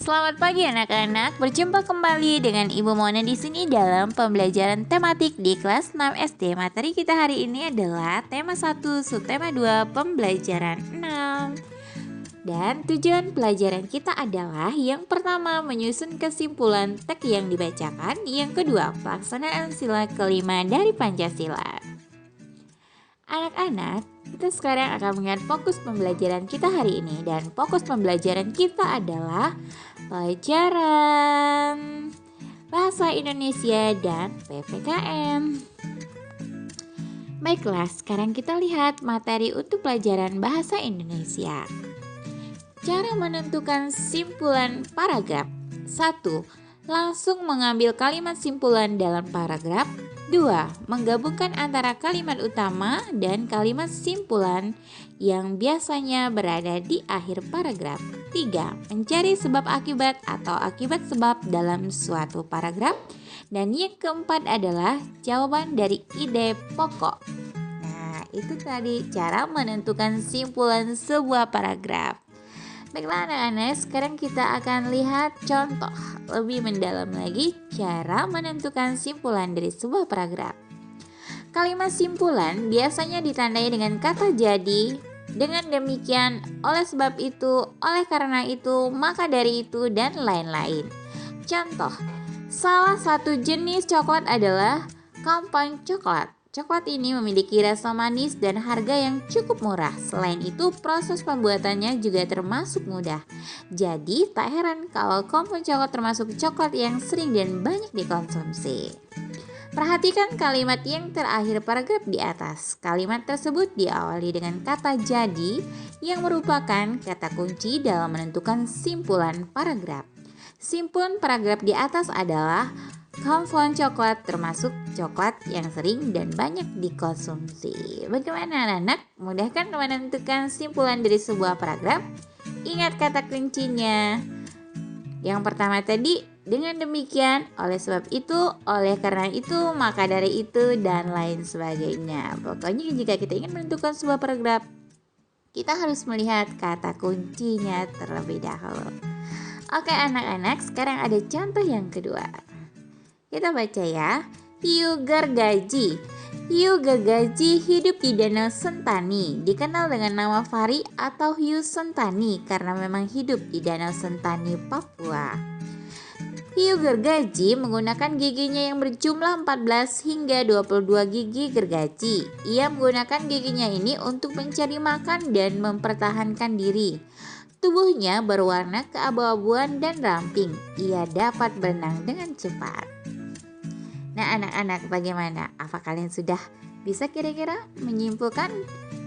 Selamat pagi anak-anak, berjumpa kembali dengan Ibu Mona di sini dalam pembelajaran tematik di kelas 6 SD. Materi kita hari ini adalah tema 1, subtema 2, pembelajaran 6. Dan tujuan pelajaran kita adalah yang pertama menyusun kesimpulan teks yang dibacakan, yang kedua pelaksanaan sila kelima dari Pancasila. Anak-anak, kita sekarang akan melihat fokus pembelajaran kita hari ini, dan fokus pembelajaran kita adalah pelajaran Bahasa Indonesia dan PPKN. Baiklah, sekarang kita lihat materi untuk pelajaran Bahasa Indonesia. Cara menentukan simpulan paragraf. 1. Langsung mengambil kalimat simpulan dalam paragraf. 2. Menggabungkan antara kalimat utama dan kalimat simpulan yang biasanya berada di akhir paragraf. 3. Mencari sebab akibat atau akibat sebab dalam suatu paragraf. Dan yang keempat adalah jawaban dari ide pokok. Nah, itu tadi cara menentukan simpulan sebuah paragraf. Baiklah anak-anak, sekarang kita akan lihat contoh lebih mendalam lagi cara menentukan simpulan dari sebuah paragraf. Kalimat simpulan biasanya ditandai dengan kata jadi, dengan demikian, oleh sebab itu, oleh karena itu, maka dari itu, dan lain-lain. Contoh, salah satu jenis coklat adalah kampang coklat. Coklat ini memiliki rasa manis dan harga yang cukup murah. Selain itu, proses pembuatannya juga termasuk mudah. Jadi, tak heran kalau kampung coklat termasuk coklat yang sering dan banyak dikonsumsi. Perhatikan kalimat yang terakhir paragraf di atas. Kalimat tersebut diawali dengan kata jadi yang merupakan kata kunci dalam menentukan simpulan paragraf. Simpulan paragraf di atas adalah kampung coklat termasuk coklat yang sering dan banyak dikonsumsi. Bagaimana anak-anak? Mudah kan menentukan simpulan dari sebuah paragraf? Ingat kata kuncinya. Yang pertama tadi, dengan demikian, oleh sebab itu, oleh karena itu, maka dari itu, dan lain sebagainya. Pokoknya jika kita ingin menentukan sebuah paragraf, kita harus melihat kata kuncinya terlebih dahulu. Oke anak-anak, sekarang ada contoh yang kedua. Kita baca ya. Hiu gergaji. Hiu gergaji hidup di Danau Sentani. Dikenal dengan nama Fari atau hiu Sentani karena memang hidup di Danau Sentani, Papua. Hiu gergaji menggunakan giginya yang berjumlah 14 hingga 22 gigi gergaji. Ia menggunakan giginya ini untuk mencari makan dan mempertahankan diri. Tubuhnya berwarna keabu-abuan dan ramping. Ia dapat berenang dengan cepat. Nah anak-anak, bagaimana? Apa kalian sudah bisa kira-kira menyimpulkan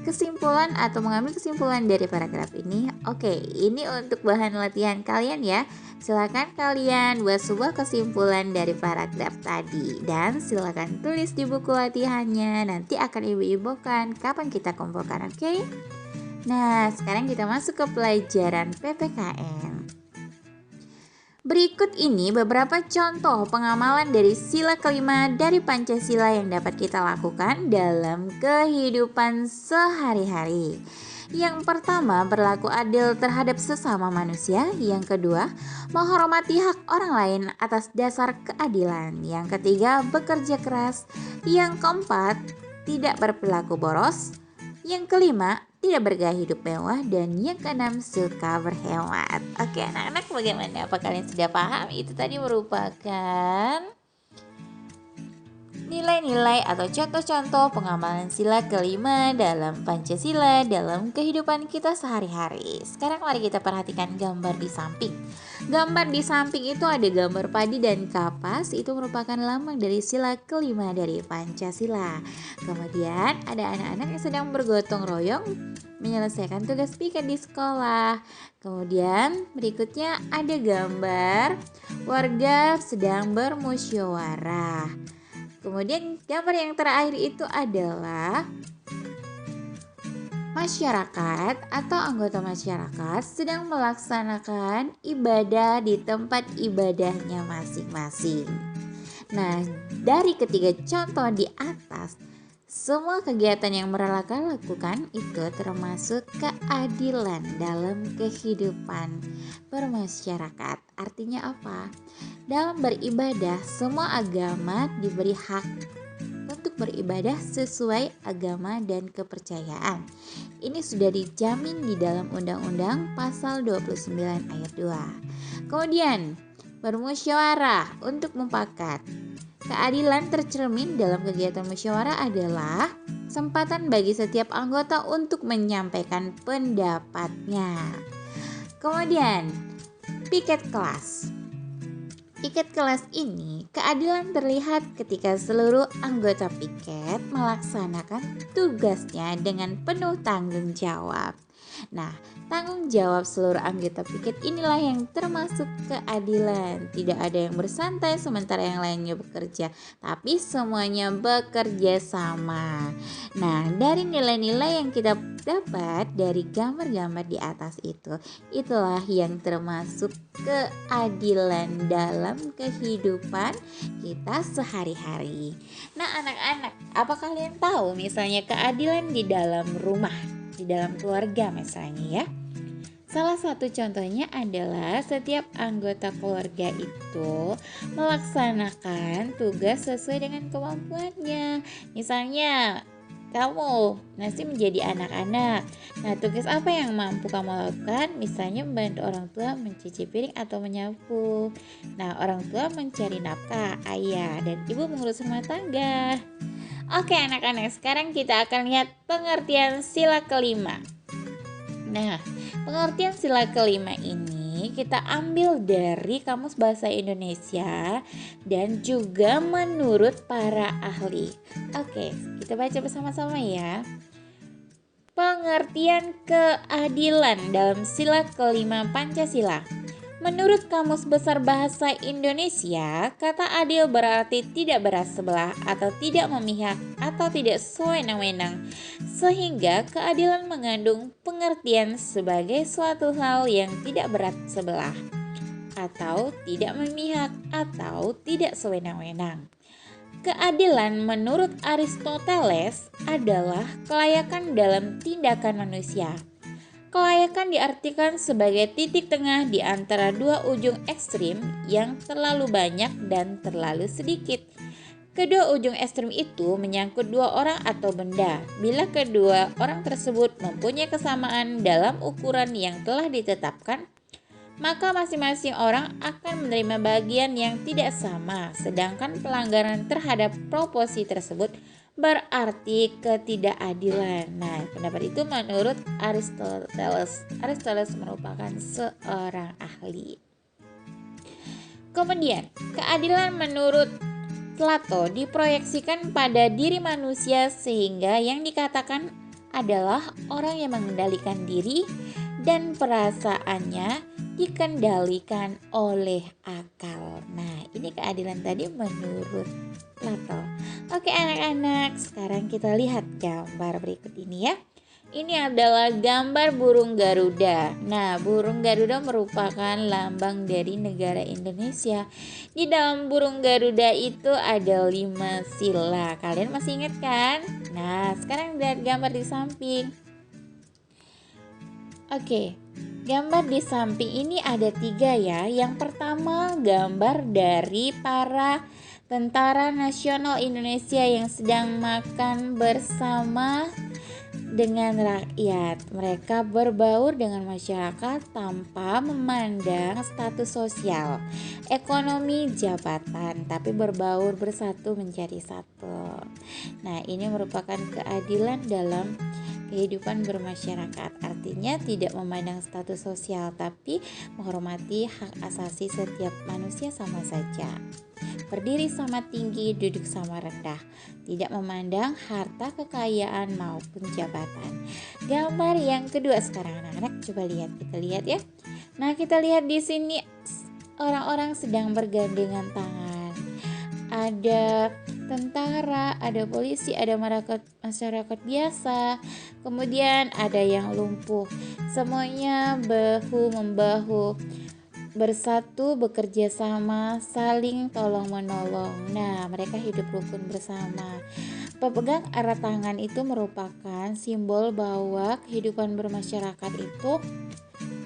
kesimpulan atau mengambil kesimpulan dari paragraf ini? Oke, ini untuk bahan latihan kalian ya. Silakan kalian buat sebuah kesimpulan dari paragraf tadi. Dan silakan tulis di buku latihannya. Nanti akan ibu-ibukan kapan kita kumpulkan, oke? Nah, sekarang kita masuk ke pelajaran PPKN. Berikut ini beberapa contoh pengamalan dari sila kelima dari Pancasila yang dapat kita lakukan dalam kehidupan sehari-hari. Yang pertama, berlaku adil terhadap sesama manusia. Yang kedua, menghormati hak orang lain atas dasar keadilan. Yang ketiga, bekerja keras. Yang keempat, tidak berperilaku boros. Yang kelima, tidak bergaya hidup mewah. Dan yang keenam, suka berhemat. Oke anak-anak, bagaimana? Apa kalian sudah paham? Itu tadi merupakan nilai-nilai atau contoh-contoh pengamalan sila kelima dalam Pancasila dalam kehidupan kita sehari-hari. Sekarang mari kita perhatikan gambar di samping. Gambar di samping itu ada gambar padi dan kapas. Itu merupakan lambang dari sila kelima dari Pancasila. Kemudian ada anak-anak yang sedang bergotong royong menyelesaikan tugas piket di sekolah. Kemudian berikutnya ada gambar warga sedang bermusyawarah. Kemudian gambar yang terakhir itu adalah masyarakat atau anggota masyarakat sedang melaksanakan ibadah di tempat ibadahnya masing-masing. Nah, dari ketiga contoh di atas, Semua kegiatan yang mereka lakukan itu termasuk keadilan dalam kehidupan bermasyarakat. Artinya apa? Dalam beribadah, semua agama diberi hak untuk beribadah sesuai agama dan kepercayaan. Ini sudah dijamin di dalam Undang-Undang Pasal 29 ayat 2. Kemudian, bermusyawarah untuk mufakat. Keadilan tercermin dalam kegiatan musyawarah adalah kesempatan bagi setiap anggota untuk menyampaikan pendapatnya. Kemudian, piket kelas. Piket kelas ini keadilan terlihat ketika seluruh anggota piket melaksanakan tugasnya dengan penuh tanggung jawab. Nah, tanggung jawab seluruh anggota piket inilah yang termasuk keadilan. Tidak ada yang bersantai sementara yang lainnya bekerja, tapi semuanya bekerja sama. Nah, dari nilai-nilai yang kita dapat dari gambar-gambar di atas itu, itulah yang termasuk keadilan dalam kehidupan kita sehari-hari. Nah, anak-anak, apa kalian tahu misalnya keadilan di dalam rumah, di dalam keluarga misalnya ya? Salah satu contohnya adalah setiap anggota keluarga itu melaksanakan tugas sesuai dengan kemampuannya. Misalnya kamu masih menjadi anak-anak. Nah, tugas apa yang mampu kamu lakukan? Misalnya membantu orang tua mencuci piring atau menyapu. Nah, orang tua mencari nafkah, ayah dan ibu mengurus rumah tangga. Oke anak-anak, sekarang kita akan lihat pengertian sila kelima. Nah, pengertian sila kelima ini kita ambil dari Kamus Bahasa Indonesia dan juga menurut para ahli. Oke, kita baca bersama-sama ya. Pengertian keadilan dalam sila kelima Pancasila. Menurut Kamus Besar Bahasa Indonesia, kata adil berarti tidak berat sebelah atau tidak memihak atau tidak sewenang-wenang, sehingga keadilan mengandung pengertian sebagai suatu hal yang tidak berat sebelah atau tidak memihak atau tidak sewenang-wenang. Keadilan menurut Aristoteles adalah kelayakan dalam tindakan manusia. Kelayakan diartikan sebagai titik tengah di antara dua ujung ekstrim yang terlalu banyak dan terlalu sedikit. Kedua ujung ekstrim itu menyangkut dua orang atau benda. Bila kedua orang tersebut mempunyai kesamaan dalam ukuran yang telah ditetapkan, maka masing-masing orang akan menerima bagian yang tidak sama, sedangkan pelanggaran terhadap proporsi tersebut berarti ketidakadilan. Nah, pendapat itu menurut Aristoteles. Aristoteles merupakan seorang ahli. Kemudian, keadilan menurut Plato diproyeksikan pada diri manusia sehingga yang dikatakan adalah orang yang mengendalikan diri dan perasaannya dikendalikan oleh akal. Nah, ini keadilan tadi menurut Plato. Oke anak-anak, sekarang kita lihat gambar berikut ini ya. Ini adalah gambar burung Garuda. Nah, burung Garuda merupakan lambang dari negara Indonesia. Di dalam burung Garuda itu ada 5 sila. Kalian masih ingat kan? Nah, sekarang lihat gambar di samping. Oke, gambar di samping ini ada 3 ya. Yang pertama gambar dari para Tentara Nasional Indonesia yang sedang makan bersama dengan rakyat. Mereka berbaur dengan masyarakat tanpa memandang status sosial, ekonomi, jabatan, tapi berbaur bersatu menjadi satu. Nah, ini merupakan keadilan dalam kehidupan bermasyarakat. Artinya tidak memandang status sosial, tapi menghormati hak asasi setiap manusia sama saja. Berdiri sama tinggi, duduk sama rendah, tidak memandang harta kekayaan maupun jabatan. Gambar yang kedua sekarang anak-anak, coba lihat, kita lihat ya. Nah, kita lihat di sini orang-orang sedang bergandengan tangan. Ada tentara, ada polisi, ada masyarakat biasa, kemudian ada yang lumpuh. Semuanya bahu membahu, bersatu, bekerja sama, saling tolong menolong. Nah, mereka hidup rukun bersama. Pemegang erat tangan itu merupakan simbol bahwa kehidupan bermasyarakat itu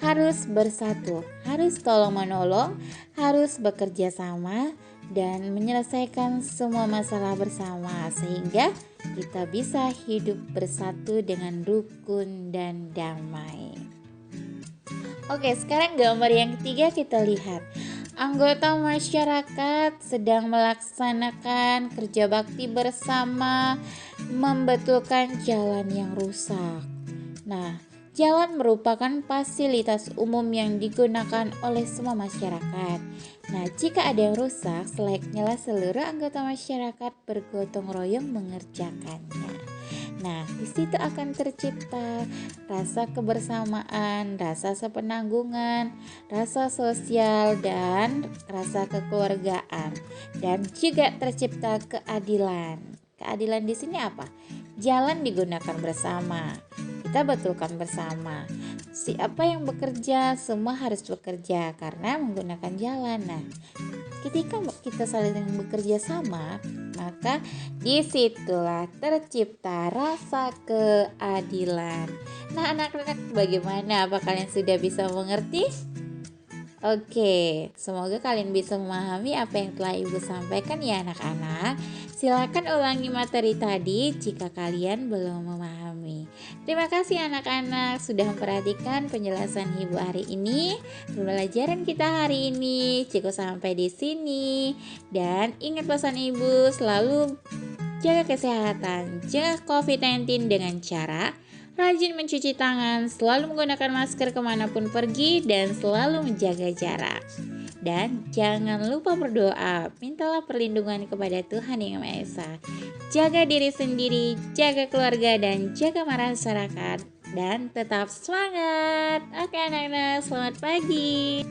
harus bersatu, harus tolong-menolong, harus bekerja sama, dan menyelesaikan semua masalah bersama sehingga kita bisa hidup bersatu dengan rukun dan damai. Oke, sekarang gambar yang ketiga kita lihat. Anggota masyarakat sedang melaksanakan kerja bakti bersama membetulkan jalan yang rusak. Nah, jalan merupakan fasilitas umum yang digunakan oleh semua masyarakat. Nah, jika ada yang rusak, selayaknya seluruh anggota masyarakat bergotong royong mengerjakannya. Nah, di situ akan tercipta rasa kebersamaan, rasa sepenanggungan, rasa sosial, dan rasa kekeluargaan. Dan juga tercipta keadilan. Keadilan di sini apa? Jalan digunakan bersama. Kita betulkan bersama. Siapa yang bekerja, semua harus bekerja karena menggunakan jalan. Nah, ketika kita saling bekerja sama, maka disitulah tercipta rasa keadilan. Nah, anak-anak bagaimana? Apa kalian sudah bisa mengerti? Oke, semoga kalian bisa memahami apa yang telah Ibu sampaikan ya anak-anak. Silakan ulangi materi tadi jika kalian belum memahami. Terima kasih anak-anak sudah memperhatikan penjelasan Ibu hari ini. Pembelajaran kita hari ini cukup sampai di sini. Dan ingat pesan Ibu, selalu jaga kesehatan, jaga COVID-19 dengan cara rajin mencuci tangan, selalu menggunakan masker kemanapun pergi, dan selalu menjaga jarak. Dan jangan lupa berdoa, mintalah perlindungan kepada Tuhan Yang Maha Esa. Jaga diri sendiri, jaga keluarga, dan jaga masyarakat. Dan tetap semangat. Oke anak-anak, selamat pagi.